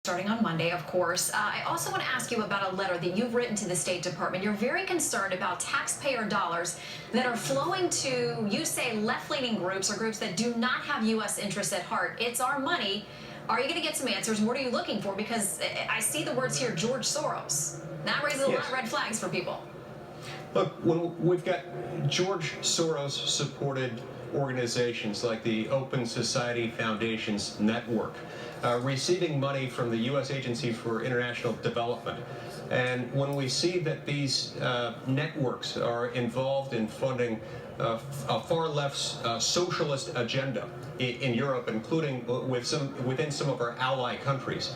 Starting on Monday, of course. I also want to ask you about a letter that you've written to the State Department. You're very concerned about taxpayer dollars that are flowing to, you say, left-leaning groups or groups that do not have U.S. interests at heart. It's our money. Are you going to get some answers? What are you looking for? Because I see the words here, George Soros. That raises a lot of red flags for people. Look, when we've got George Soros-supported organizations like the Open Society Foundation's network receiving money from the U.S. Agency for International Development. And when we see that these networks are involved in funding a far left socialist agenda in Europe, including within some of our ally countries,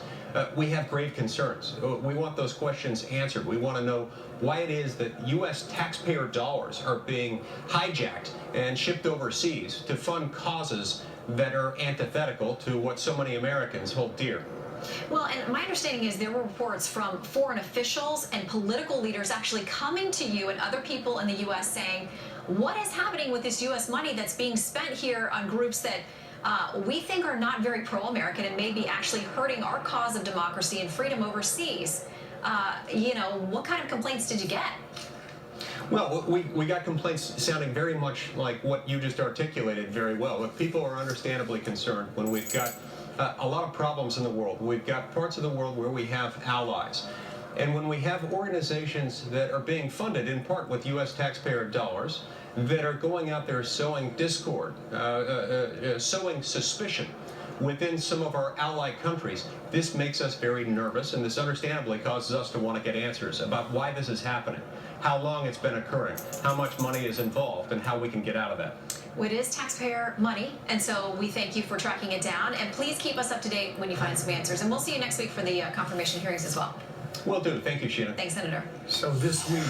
we have grave concerns. We want those questions answered. We want to know why it is that U.S. taxpayer dollars are being hijacked and shipped overseas to fund causes that are antithetical to what so many Americans hold dear. Well, and my understanding is there were reports from foreign officials and political leaders actually coming to you and other people in the U.S. saying, what is happening with this U.S. money that's being spent here on groups that we think are not very pro-American and may be actually hurting our cause of democracy and freedom overseas? What kind of complaints did you get? Well, we got complaints sounding very much like what you just articulated very well. Look, people are understandably concerned when we've got a lot of problems in the world. We've got parts of the world where we have allies. And when we have organizations that are being funded in part with U.S. taxpayer dollars that are going out there sowing discord, sowing suspicion within some of our ally countries, this makes us very nervous, and this understandably causes us to want to get answers about why this is happening, how long it's been occurring, how much money is involved, and how we can get out of that. Well, it is taxpayer money, and so we thank you for tracking it down, and please keep us up to date when you find some answers, and we'll see you next week for the confirmation hearings as well. Will do. Thank you, Shannon. Thanks, Senator. So this week.